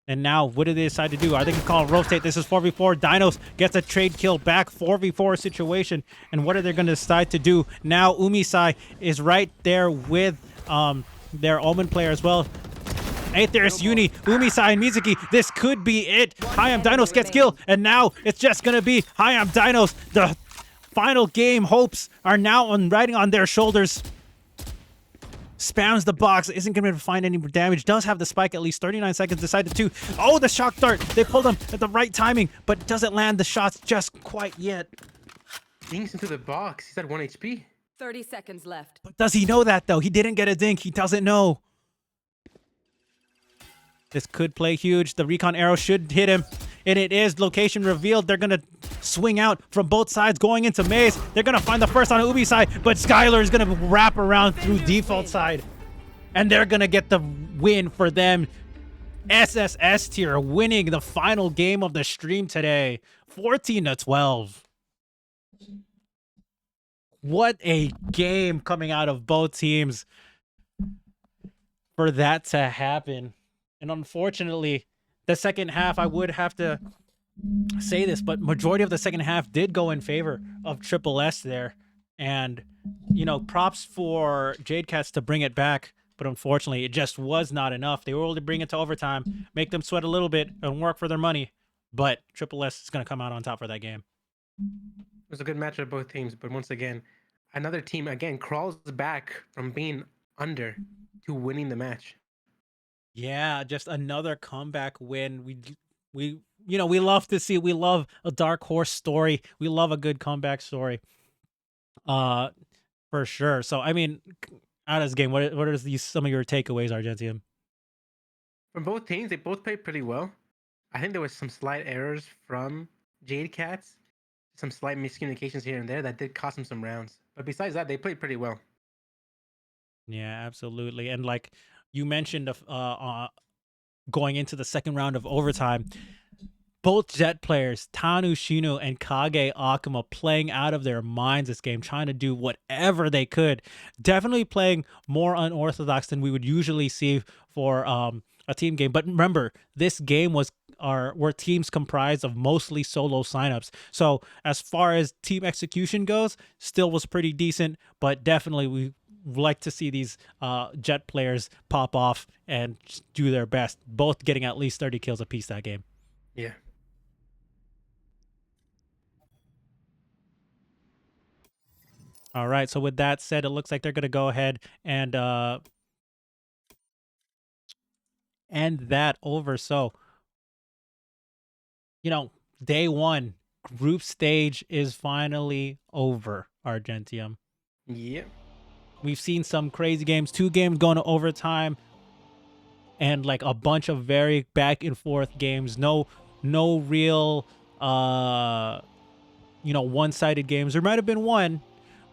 And now, what do they decide to do? Are they going to call a rotate? This is 4v4. Dinos gets a trade kill back. 4v4 situation. And what are they going to decide to do? Now, Umisai is right there with their Omen player as well. Aether's Uni, Umisai, and Mizuki. This could be it. Hayam Dinos gets killed. And now, it's just going to be Hayam Dinos. The final game hopes are now riding on their shoulders. Spams the box, isn't going to find any damage, does have the spike at least 39 seconds, decided to. Oh, the shock dart! They pulled him at the right timing, but doesn't land the shots just quite yet. Dinks into the box. He's at 1 HP. 30 seconds left. But does he know that, though? He didn't get a dink. He doesn't know. This could play huge. The recon arrow should hit him. And it is location revealed. They're going to swing out from both sides going into maze. They're going to find the first on the Ubi side, but Skylar is going to wrap around through default side. And they're going to get the win for them. SSS-Tier winning the final game of the stream today. 14-12. What a game coming out of both teams for that to happen. And unfortunately, the second half, I would have to say this, but majority of the second half did go in favor of Triple S there. And, you know, props for Jade Cats to bring it back. But unfortunately, it just was not enough. They were able to bring it to overtime, make them sweat a little bit, and work for their money. But Triple S is going to come out on top for that game. It was a good match of both teams, but once again, another team again crawls back from being under to winning the match. Yeah, just another comeback win. We you know, we love to see. We love a dark horse story. We love a good comeback story. For sure. So I mean, out of this game, what are some of your takeaways, Argentium? From both teams, they both played pretty well. I think there was some slight errors from Jade Cats, some slight miscommunications here and there that did cost them some rounds. But besides that, they played pretty well. Yeah, absolutely. And like you mentioned, going into the second round of overtime, both Jet players, Tanushino and Kage Akuma, playing out of their minds this game, trying to do whatever they could. Definitely playing more unorthodox than we would usually see for a team game. But remember, this game were teams comprised of mostly solo signups. So as far as team execution goes, still was pretty decent, but definitely we like to see these Jet players pop off and do their best, both getting at least 30 kills apiece that game. Yeah. All right, so with that said, it looks like they're going to go ahead and end that over. So, you know, day one, group stage is finally over, Argentium. Yeah. We've seen some crazy games, 2 games going to overtime, and like a bunch of very back and forth games. No real one-sided games. There might have been one,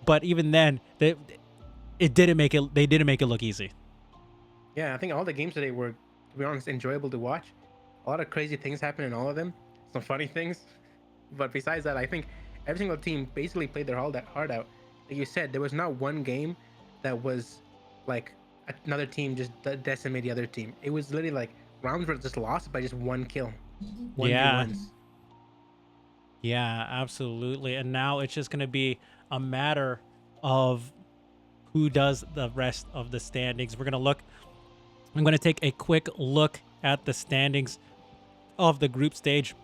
but even then, they didn't make it look easy. Yeah, I think all the games today were, to be honest, enjoyable to watch. A lot of crazy things happen in all of them. Some funny things. But besides that, I think every single team basically played their heart out. Like you said, there was not one game that was like another team just decimate the other team. It was literally like rounds were just lost by just one kill. One Yeah. v1s. Yeah, absolutely. And now it's just going to be a matter of who does the rest of the standings. I'm going to take a quick look at the standings of the group stage.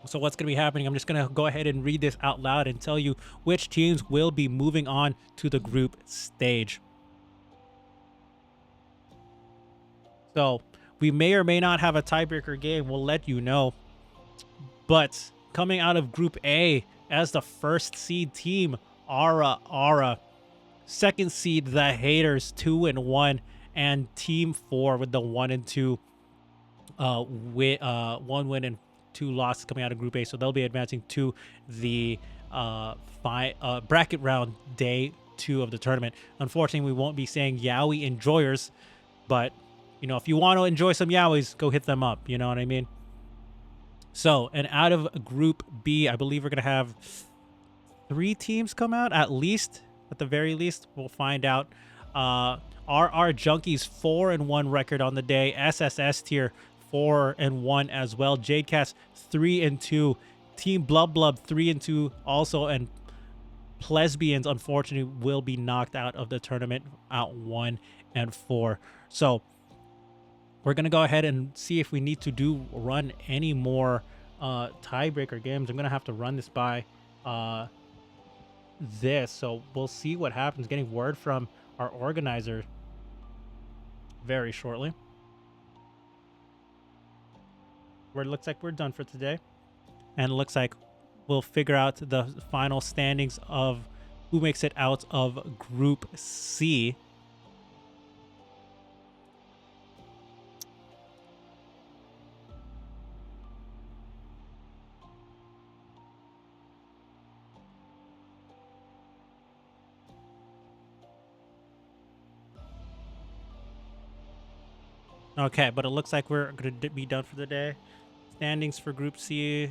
So what's going to be happening, I'm just going to go ahead and read this out loud and tell you which teams will be moving on to the group stage. So we may or may not have a tiebreaker game. We'll let you know. But coming out of Group A as the first seed team, Aura. Second seed, the Haters, 2-1, and Team 4 with the 1-2, 1 win and 2 losses coming out of Group A. So they'll be advancing to the bracket round day 2 of the tournament. Unfortunately, we won't be saying Yowie enjoyers, but if you want to enjoy some Yowies, go hit them up. You know what I mean? So, and out of Group B, I believe we're going to have 3 teams come out, at the very least. We'll find out. RR Junkies, 4-1 record on the day. SSS-Tier, 4-1 as well. Jadecast, 3-2. Team Blub 3-2 also. And Plesbians, unfortunately, will be knocked out of the tournament at 1-4. So, we're going to go ahead and see if we need to run any more tiebreaker games. I'm going to have to run this by this. So we'll see what happens. Getting word from our organizer very shortly. Where it looks like we're done for today. And it looks like we'll figure out the final standings of who makes it out of Group C. Okay, but it looks like we're going to be done for the day. Standings for Group C.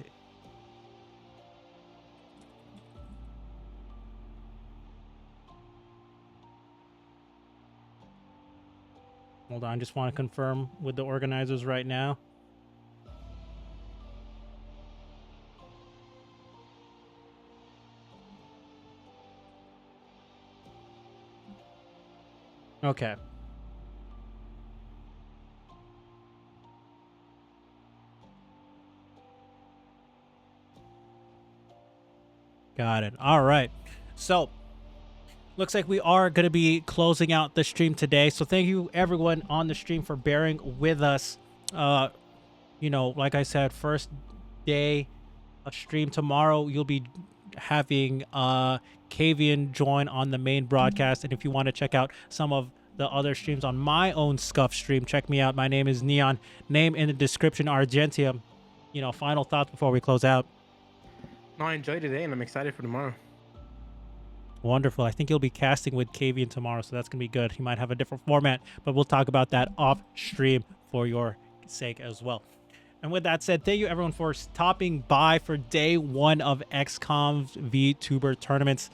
Hold on, I just want to confirm with the organizers right now. Okay. Got it. All right. So, looks like we are going to be closing out the stream today. So, thank you everyone on the stream for bearing with us. Like I said, first day of stream tomorrow, you'll be having Kavian join on the main broadcast. And if you want to check out some of the other streams on my own Scuff stream, check me out. My name is Neon. Name in the description, Argentium. Final thoughts before we close out. No, I enjoyed today, and I'm excited for tomorrow. Wonderful. I think you'll be casting with Kavian tomorrow, so that's going to be good. He might have a different format, but we'll talk about that off stream for your sake as well. And with that said, thank you everyone for stopping by for day 1 of X-COMM's VTuber tournaments.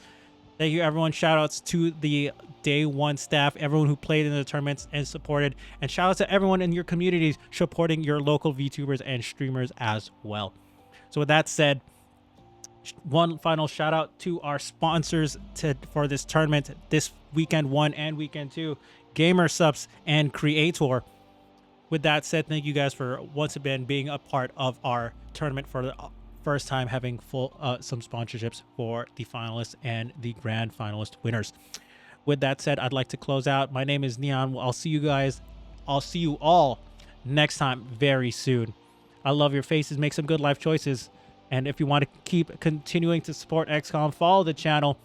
Thank you everyone. Shout outs to the day 1 staff, everyone who played in the tournaments and supported. And shout outs to everyone in your communities supporting your local VTubers and streamers as well. So with that said, one final shout out to our sponsors for this tournament, this weekend 1 and weekend 2, Gamer Subs and Creator. With that said, thank you guys for once again being a part of our tournament for the first time, having full some sponsorships for the finalists and the grand finalist winners. With that said, I'd like to close out. My name is Neon. I'll see you all next time very soon. I love your faces. Make some good life choices. And if you want to keep continuing to support XCOM, follow the channel.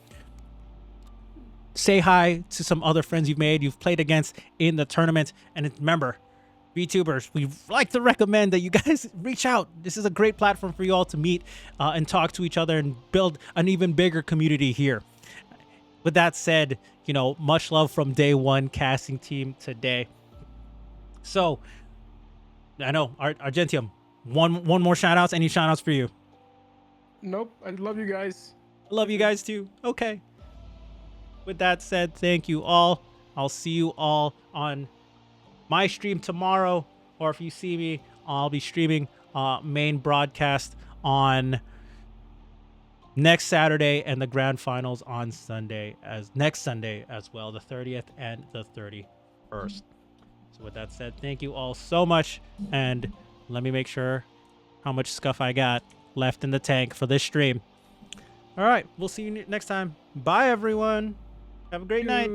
Say hi to some other friends you've played against in the tournament. And remember, VTubers, we like to recommend that you guys reach out. This is a great platform for you all to meet and talk to each other and build an even bigger community here. With that said, you know, much love from day one casting team today. So, I know, Argentium, one more shout outs. Any shout outs for you? Nope. I love you guys. I love you guys too. Okay. With that said, thank you all. I'll see you all on my stream tomorrow, or if you see me, I'll be streaming main broadcast on next Saturday and the grand finals on next Sunday as well, the 30th and the 31st. So with that said, thank you all so much, and let me make sure how much scuff I got left in the tank for this stream. All right, we'll see you next time. Bye everyone. Have a great night.